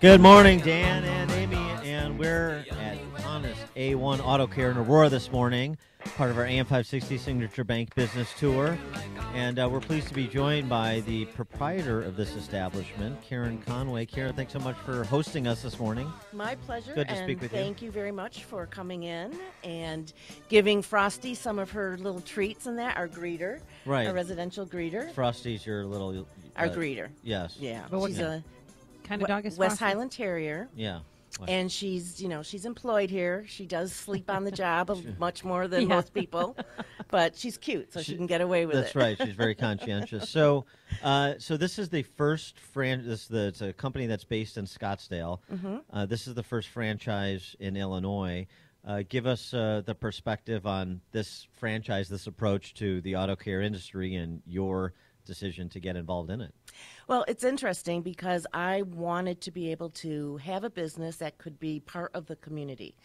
Good morning, Dan and Amy, and we're at Honest-1 Auto Care in Aurora this morning, part of our AM 560 Signature Bank Business Tour. And we're pleased to be joined by the proprietor of this establishment, Karen Conway. Karen, thanks so much for hosting us this morning. My pleasure. Good to speak with you. Thank you very much for coming in and giving Frosty some of her little treats and that, our greeter, Right. our residential greeter. Frosty's your little... Our greeter. Yes. Yeah. But She's a kind of dog is West Frosty? Highland Terrier. Yeah. And she's employed here. She does sleep on the job much more than most people, but she's cute, so she can get away with it. That's right. She's very conscientious. So this is the first it's a company that's based in Scottsdale. Mm-hmm. This is the first franchise in Illinois. Give us the perspective on this franchise, this approach to the auto care industry, and your decision to get involved in it. Well, it's interesting because I wanted to be able to have a business that could be part of the community,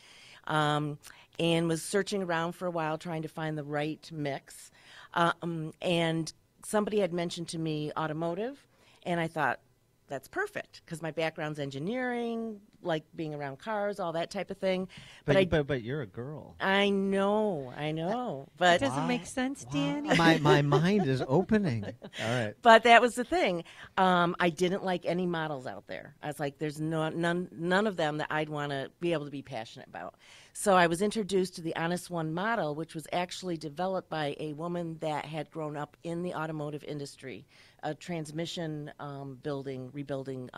and was searching around for a while trying to find the right mix. And somebody had mentioned to me automotive, and I thought, that's perfect because my background's engineering, like being around cars, all that type of thing. But you're a girl. I know. But It doesn't make sense, Danny. My mind is opening. All right. But that was the thing. I didn't like any models out there. I was like, there's none of them that I'd want to be able to be passionate about. So I was introduced to the Honest-1 model, which was actually developed by a woman that had grown up in the automotive industry, a transmission rebuilding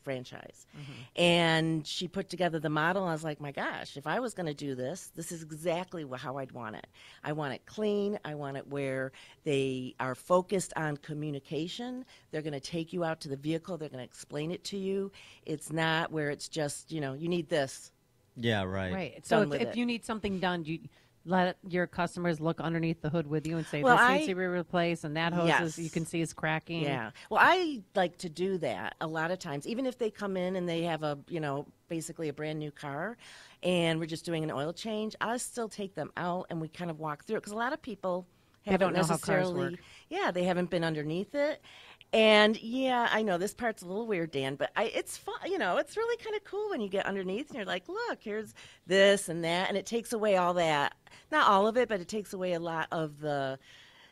franchise. Mm-hmm. And she put together the model. I was like, my gosh, if I was going to do this is exactly how I'd want it. I want it clean. I want it where they are focused on communication. They're going to take you out to the vehicle. They're going to explain it to you. It's not where it's just, you need this. Yeah, right. Right. So if you need something done, you let your customers look underneath the hood with you and say, this needs to be replaced, and that hose you can see is cracking. Yeah. Well, I like to do that a lot of times, even if they come in and they have basically a brand new car and we're just doing an oil change, I still take them out and we kind of walk through it because a lot to people haven't necessarily, they haven't been underneath it. And I know this part's a little weird, Dan, but it's fun. It's really kind of cool when you get underneath and you're like, look, here's this and that, and it takes away all that. Not all of it, but it takes away a lot of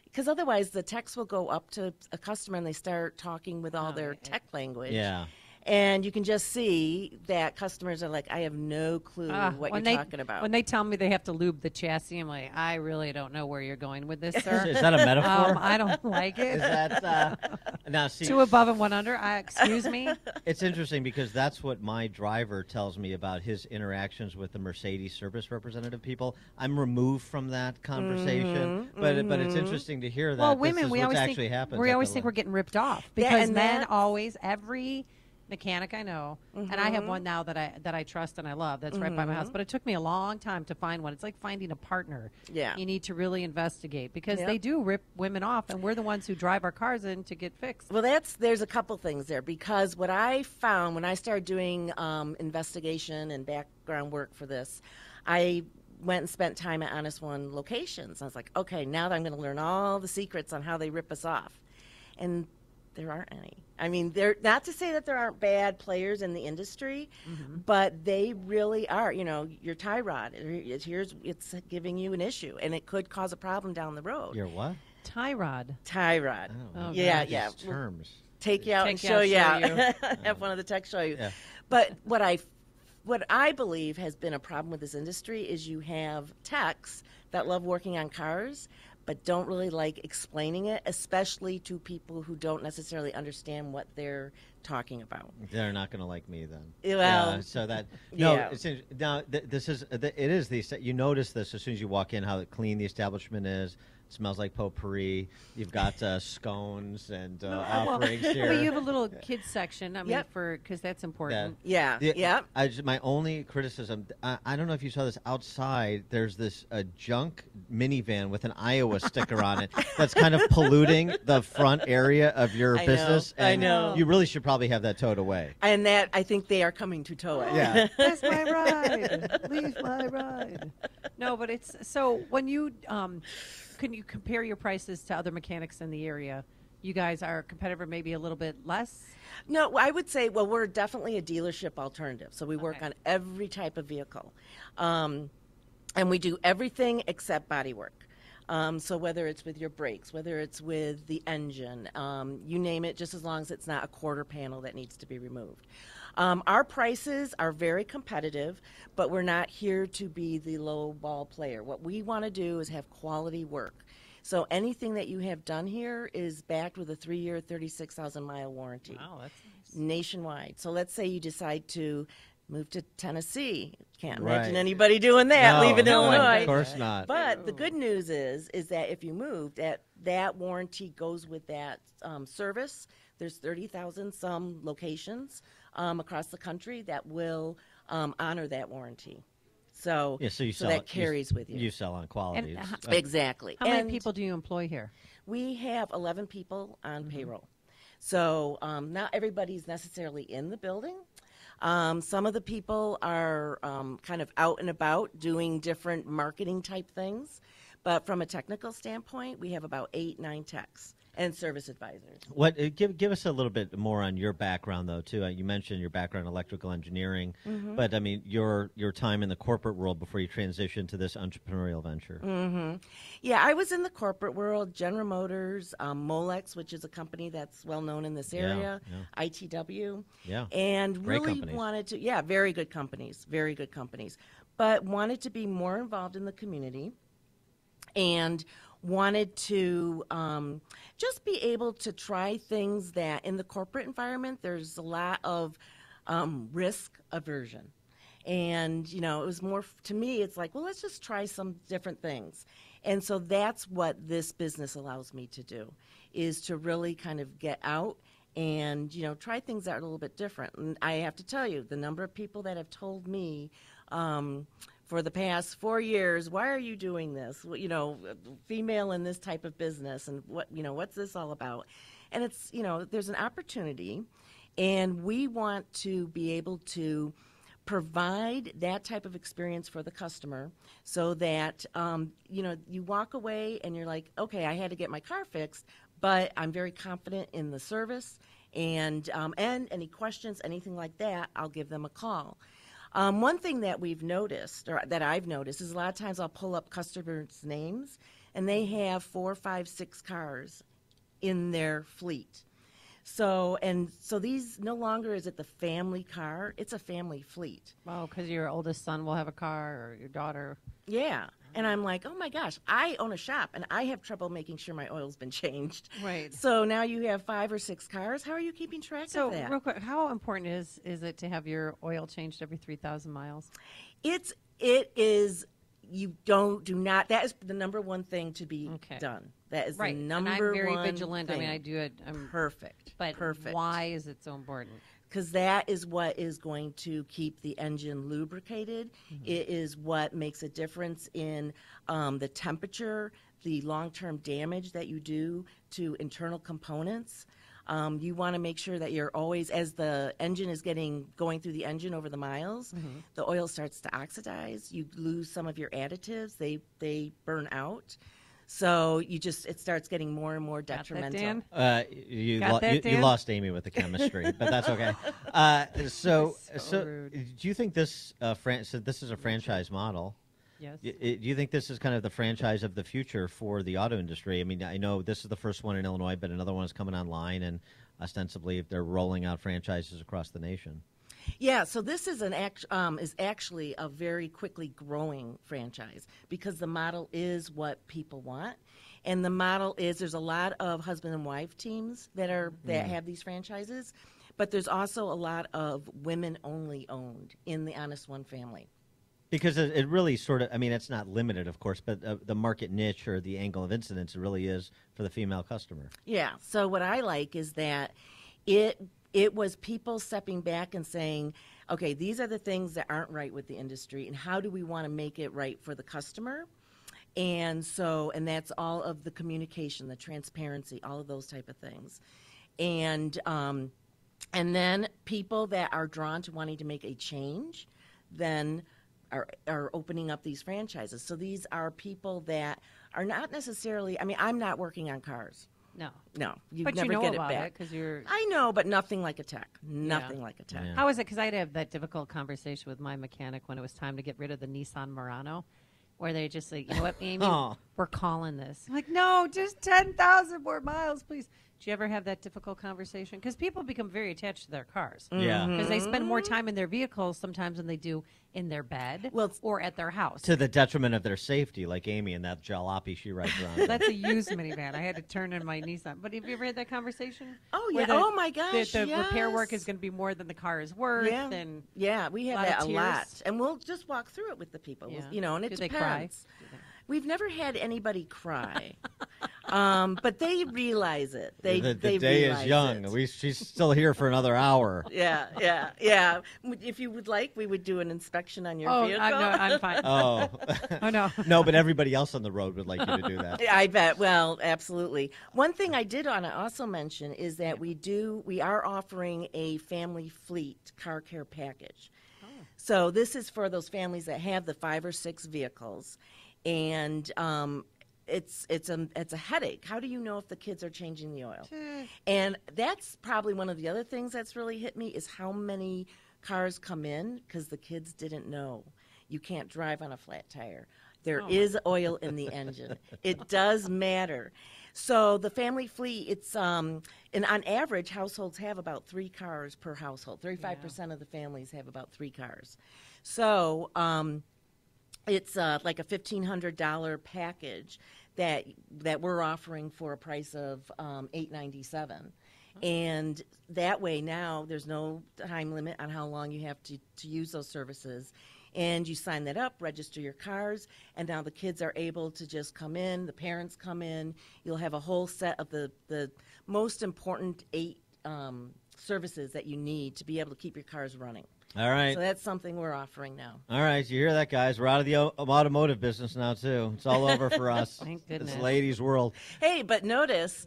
because otherwise the techs will go up to a customer and they start talking with all their tech language. Yeah. And you can just see that customers are like, I have no clue what you're talking about. When they tell me they have to lube the chassis, I'm like, I really don't know where you're going with this, sir. Is that a metaphor? I don't like it. Is that now? See, 2 above and 1 under. Excuse me. It's interesting because that's what my driver tells me about his interactions with the Mercedes service representative people. I'm removed from that conversation, but it's interesting to hear that. Well, women, we always think we're getting ripped off because men always every mechanic I know, and I have one now that I trust and I love that's right by my house, but it took me a long time to find one. It's like finding a partner. Yeah, you need to really investigate because they do rip women off, and we're the ones who drive our cars in to get fixed. Well, there's a couple things there because what I found when I started doing investigation and background work for this, I went and spent time at Honest-1 locations. I was like, okay, now that I'm going to learn all the secrets on how they rip us off, and there aren't any. I mean, not to say that there aren't bad players in the industry, but they really are. Your tie rod, it's giving you an issue, and it could cause a problem down the road. Your what? Tie rod. Tie rod. Oh, yeah. Terms. Take you out and show you. Have one of the techs show you. Yeah. But what I believe has been a problem with this industry is you have techs that love working on cars, but don't really like explaining it, especially to people who don't necessarily understand what they're talking about. They're not going to like me then. Well, so that it's now you notice this as soon as you walk in how clean the establishment is. It smells like potpourri. You've got scones and offerings here. But you have a little kids section. I mean, because that's important. My only criticism. I don't know if you saw this outside. There's this junk minivan with an Iowa sticker on it that's kind of polluting the front area of your business. I know. You really should probably have that towed away. And that I think they are coming to tow it. Yeah. That's my ride. Leave my ride. No, but it's so when you can you compare your prices to other mechanics in the area? you guys are competitive, maybe a little bit less? No, I would say, well, we're definitely a dealership alternative. So we work on every type of vehicle. And we do everything except body work. So whether it's with your brakes, whether it's with the engine, you name it, just as long as it's not a quarter panel that needs to be removed. Our prices are very competitive, but we're not here to be the low ball player. What we want to do is have quality work. So anything that you have done here is backed with a 3-year, 36,000-mile warranty. Wow, that's nice. Nationwide. So let's say you decide to move to Tennessee. Can't Right. imagine anybody doing that, leaving Illinois. Of course not. But the good news is that if you move, that warranty goes with that service. There's 30,000 some locations across the country that will honor that warranty. So, Yeah, so that carries with you. You sell on quality. And Exactly. How many people do you employ here? We have 11 people on payroll. So not everybody's necessarily in the building. Some of the people are kind of out and about doing different marketing type things. But from a technical standpoint, we have about 8, 9 techs and service advisors. What give us a little bit more on your background, though, too. You mentioned your background in electrical engineering, but I mean your time in the corporate world before you transitioned to this entrepreneurial venture. Yeah, I was in the corporate world, General Motors, Molex, which is a company that's well known in this area, ITW. Yeah, And great really companies. wanted to, very good companies, but wanted to be more involved in the community and wanted to just be able to try things that in the corporate environment, there's a lot of risk aversion. And, it was more, to me, it's like, well, let's just try some different things. And so that's what this business allows me to do, is to really kind of get out and, try things that are a little bit different. And I have to tell you, the number of people that have told me for the past 4 years, why are you doing this? Female in this type of business, and what's this all about? And it's, there's an opportunity, and we want to be able to provide that type of experience for the customer so that, you walk away and you're like, okay, I had to get my car fixed, but I'm very confident in the service, and any questions, anything like that, I'll give them a call. One thing that we've noticed, or that I've noticed, is a lot of times I'll pull up customers' names, and they have 4, 5, 6 cars in their fleet. So these no longer is it the family car; it's a family fleet. Wow, because your oldest son will have a car, or your daughter. Yeah. And I'm like, oh my gosh, I own a shop and I have trouble making sure my oil's been changed. Right. So now you have 5 or 6 cars. How are you keeping track of that? So real quick, how important is it to have your oil changed every 3,000 miles? It is. You do not. That is the number one thing to be done. That is right. the number and I'm very one vigilant. thing. I mean, I do it. Perfect. But perfect. Why is it so important? Because that is what is going to keep the engine lubricated. It is what makes a difference in the temperature, the long-term damage that you do to internal components. You want to make sure that you're always, as the engine is going through the engine over the miles, the oil starts to oxidize. You lose some of your additives. They burn out. So it starts getting more and more detrimental. That, Dan? You Dan? lost Amy with the chemistry, but that's okay. So rude. do you think this so this is a franchise model? Yes. Do you think this is kind of the franchise of the future for the auto industry? I mean, I know this is the first one in Illinois, but another one is coming online, and ostensibly they're rolling out franchises across the nation. Yeah, so this is is actually a very quickly growing franchise because the model is what people want, and the model is there's a lot of husband and wife teams that have these franchises, but there's also a lot of women only owned in the Honest-1 family. Because it really sort of, I mean, it's not limited, of course, but the market niche or the angle of incidence really is for the female customer. Yeah, so what I like is that it was people stepping back and saying, okay, these are the things that aren't right with the industry, and how do we want to make it right for the customer? And that's all of the communication, the transparency, all of those type of things. And then people that are drawn to wanting to make a change then are opening up these franchises. So these are people that are not necessarily, I mean, I'm not working on cars. No, you but never you know get about it back. because you're. I know, but nothing like a tech. Nothing like a tech. Yeah. How was it? Because I had to have that difficult conversation with my mechanic when it was time to get rid of the Nissan Murano, where they just like, you know what, Amy, we're calling this. I'm like, no, just 10,000 more miles, please. Did you ever have that difficult conversation? Because people become very attached to their cars. Yeah. Because they spend more time in their vehicles sometimes than they do in their bed or at their house. To the detriment of their safety, like Amy and that jalopy she rides around. That's a used minivan. I had to turn in my Nissan. But have you ever had that conversation? Oh, yeah. Oh, my gosh, The repair work is going to be more than the car is worth. Yeah, and we have that a lot. And we'll just walk through it with the people, and it Do depends. they cry? We've never had anybody cry. But they realize it. They the day is young. She's still here for another hour. Yeah. If you would like, we would do an inspection on your vehicle. I'm fine. Oh. Oh, no. No, but everybody else on the road would like you to do that. I bet. Well, absolutely. One thing I did want to also mention is that we are offering a family fleet car care package. So this is for those families that have the 5 or 6 vehicles, and it's a headache. How do you know if the kids are changing the oil? And that's probably one of the other things that's really hit me is how many cars come in because the kids didn't know. You can't drive on a flat tire. There is oil in the engine. It does matter. So the family fleet, it's and on average, households have about 3 cars per household. 35% of the families have about 3 cars. So it's like a $1,500 package that we're offering for a price of $897. And that way now there's no time limit on how long you have to use those services. And you sign that up, register your cars, and now the kids are able to just come in, the parents come in. You'll have a whole set of the most important 8 services that you need to be able to keep your cars running. All right. So that's something we're offering now. All right. You hear that, guys? We're out of the automotive business now, too. It's all over for us. Thank goodness. This ladies' world. Hey, but notice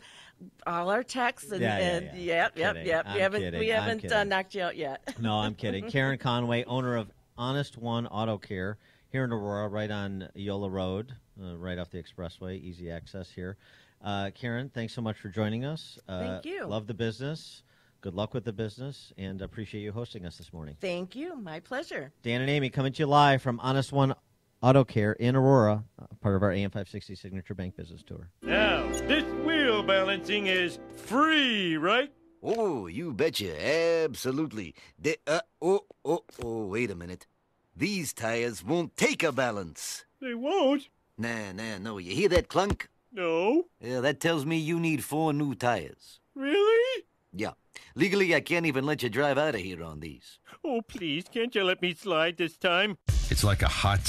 all our texts and yep. We haven't knocked you out yet. No, I'm kidding. Karen Conway, owner of Honest-1 Auto Care here in Aurora, right on Yola Road, right off the expressway, easy access here. Karen, thanks so much for joining us. Thank you. Love the business. Good luck with the business, and appreciate you hosting us this morning. Thank you. My pleasure. Dan and Amy coming to you live from Honest-1 Auto Care in Aurora, part of our AM 560 Signature Bank Business Tour. Now, this wheel balancing is free, right? Oh, you betcha. Absolutely. Wait a minute. These tires won't take a balance. They won't. No. You hear that clunk? No. Yeah, that tells me you need 4 new tires. Really? Yeah. Legally, I can't even let you drive out of here on these. Oh, please, can't you let me slide this time? It's like a hot